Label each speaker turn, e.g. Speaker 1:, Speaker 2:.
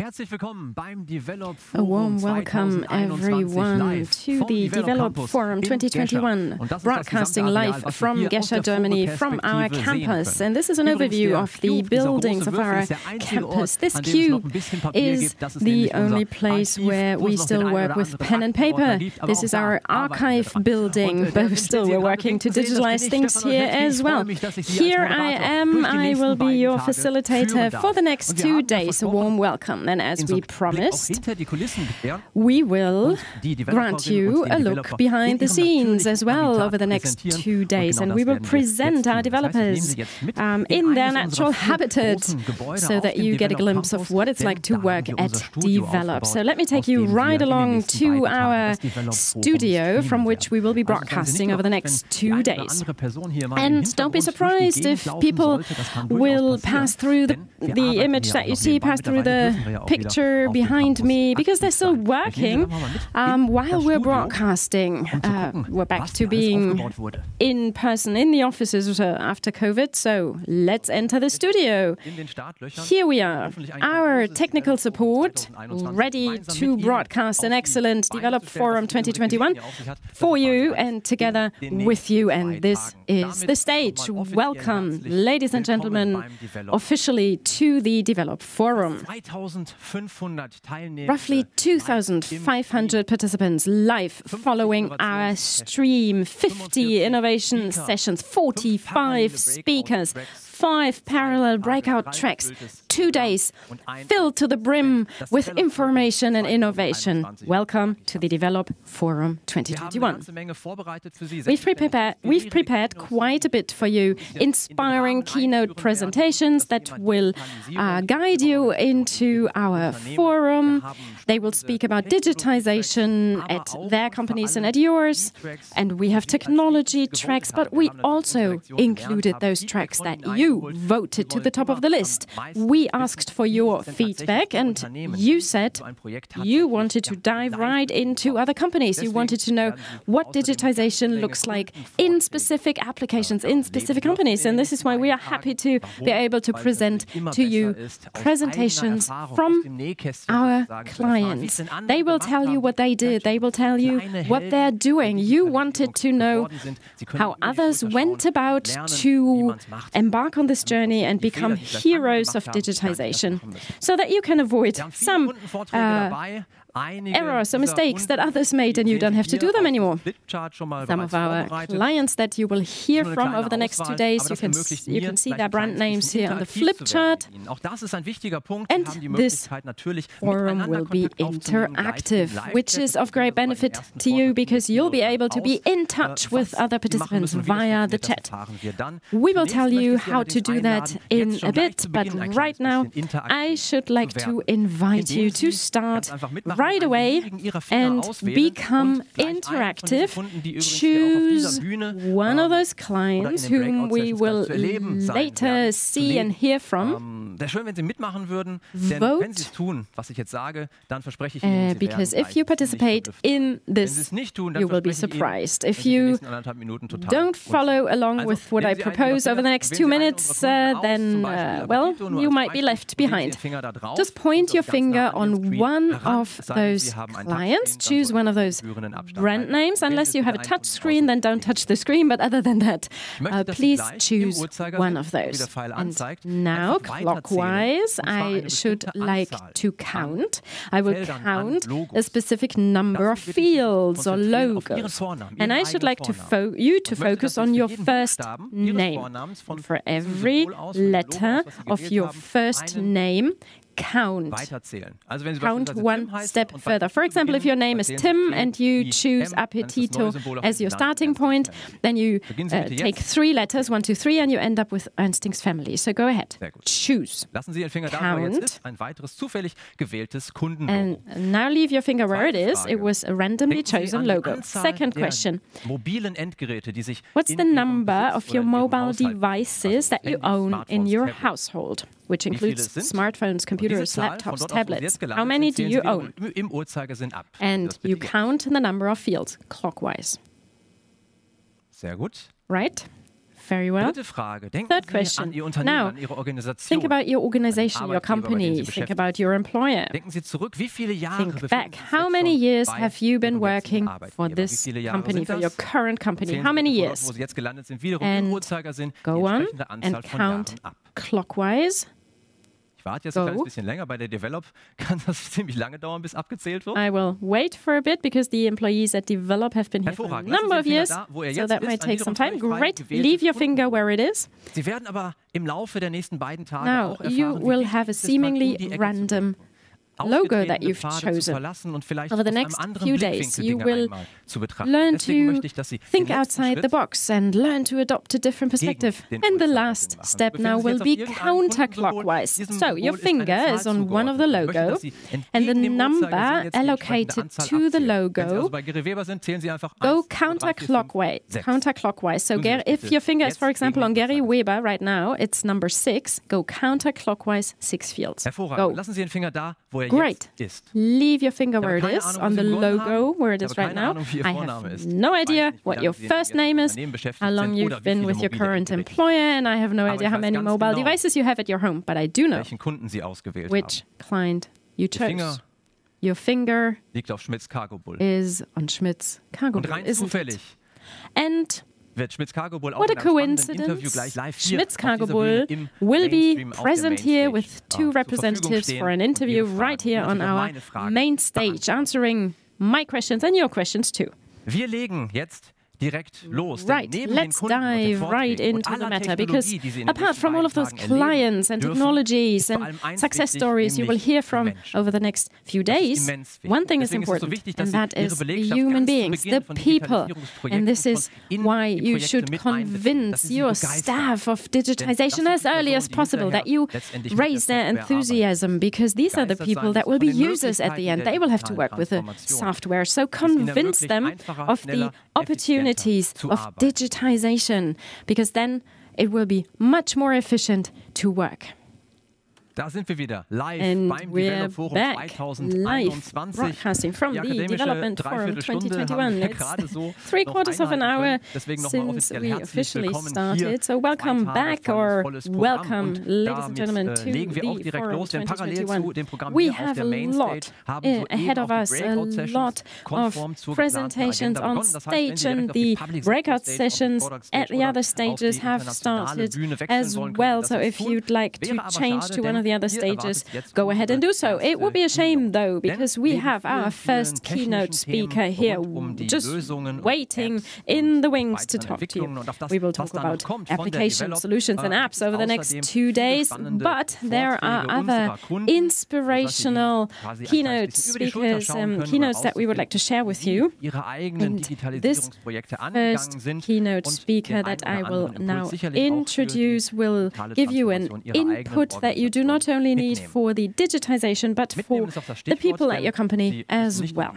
Speaker 1: A warm welcome, everyone, to the d.velop Forum 2021, broadcasting live from Gescher, Germany, from our campus. And this is an overview of the buildings of our campus. This cube is the only place where we still work with pen and paper. This is our archive building, but still we're working to digitalize things here as well. Here I am. I will be your facilitator for the next 2 days. A warm welcome. And as we promised, we will grant you a look behind the scenes as well over the next 2 days. And we will present our developers in their natural habitat so that you get a glimpse of what it's like to work at d.velop. So let me take you right along to our studio from which we will be broadcasting over the next 2 days. And don't be surprised if people will pass through the image that you see, pass through the picture behind me, because they're still working while we're broadcasting. We're back to being in person in the offices after COVID, so let's enter the studio. Here we are, our technical support, ready to broadcast an excellent d.velop Forum 2021 for you and together with you. And this is the stage. Welcome, ladies and gentlemen, officially to the d.velop Forum. Roughly 2,500 participants live following our stream, 50 innovation sessions, 45 speakers, 5 parallel breakout tracks, 2 days filled to the brim with information and innovation. Welcome to the d.velop Forum 2021. We've prepared quite a bit for you, inspiring keynote presentations that will guide you into our forum. They will speak about digitization at their companies and at yours. And we have technology tracks, but we also included those tracks that you voted to the top of the list. We asked for your feedback, and you said you wanted to dive right into other companies. You wanted to know what digitization looks like in specific applications, in specific companies. And this is why we are happy to be able to present to you presentations from our clients. They will tell you what they did. They will tell you what they're doing. You wanted to know how others went about to embark on this journey and become heroes of digitization, so that you can avoid some errors or mistakes that others made and you don't have to do them anymore. Some of our clients that you will hear from over the next 2 days, you can see their brand names here on the flip chart. And this forum will be interactive, which is of great benefit to you because you'll be able to be in touch with other participants via the chat. We will tell you how to do that in a bit, but right now I should like to invite you to start right away and become interactive. Choose one of those clients whom we will later see and hear from. Vote, because if you participate in this, you will be surprised. If you don't follow along with what I propose over the next 2 minutes, then, well, you might be left behind. Just point your finger on one of those clients. Choose one of those brand names. Unless you have a touch screen, then don't touch the screen. But other than that, please choose one of those. And now, clockwise, I should like to count. I will count a specific number of fields or logos. And I should like you to focus on your first name. And for every letter of your first name, count. Count one step further. For example, if your name is Tim and you choose Appetito as your starting point, then you take 3 letters, 1, 2, 3, and you end up with Ernsting's family. So go ahead. Choose. Count. And now leave your finger where it is. It was a randomly chosen logo. Second question. What's the number of your mobile devices that you own in your household? Which includes smartphones, computers, laptops, tablets. How many do you own? And you count the number of fields clockwise. Right? Very well. Third question. Now, think about your organization, your company. Think about your employer. Think back. How many years have you been working for this company, for your current company? How many years? And go on and count clockwise. I will wait for a bit because the employees at d.velop have been here for a number of years, so that might take some time. Great. Leave your finger where it is. Now, you will have a seemingly random logo that you've chosen. Over the next few days, you will learn to think outside the box and learn to adopt a different perspective. And the last step now will be counterclockwise. So your finger is on one of the logo, and the number allocated to the logo go counterclockwise. So if your finger is, for example, on Gary Weber right now, it's number 6. Go counterclockwise 6 fields. Go. Great. Leave your finger where it is, on the logo where it is right now. I have no idea what your first name is, how long you've been with your current employer, and I have no idea how many mobile devices you have at your home, but I do know which client you chose. Your finger is on Schmidt's Cargo Bull, isn't it? And what a coincidence. Schmidt's Cargo Bull will be present here with 2 representatives for an interview right here on our main stage, answering my questions and your questions too. Right, let's dive right into the matter, because apart from all of those clients and technologies and success stories you will hear from over the next few days, one thing is important, and that is the human beings, the people. And this is why you should convince your staff of digitization as early as possible, that you raise their enthusiasm, because these are the people that will be users at the end. They will have to work with the software. So convince them of the opportunity of digitization, because then it will be much more efficient to work. And we're back, live broadcasting from the Development Forum 2021. It's 3/4 of an hour since we officially started. So welcome back, or welcome, ladies and gentlemen, to the Forum 2021. We have a lot ahead of us, a lot of presentations on stage, and the breakout sessions at the other stages have started as well. So if you'd like to change to one of the other stages, go ahead and do so. It would be a shame, though, because we have our first keynote speaker here just waiting in the wings to talk to you. We will talk about application solutions and apps over the next 2 days, but there are other inspirational keynote speakers, keynotes that we would like to share with you. And this first keynote speaker that I will now introduce will give you an input that you do not only need for the digitization, but for the people at your company as well.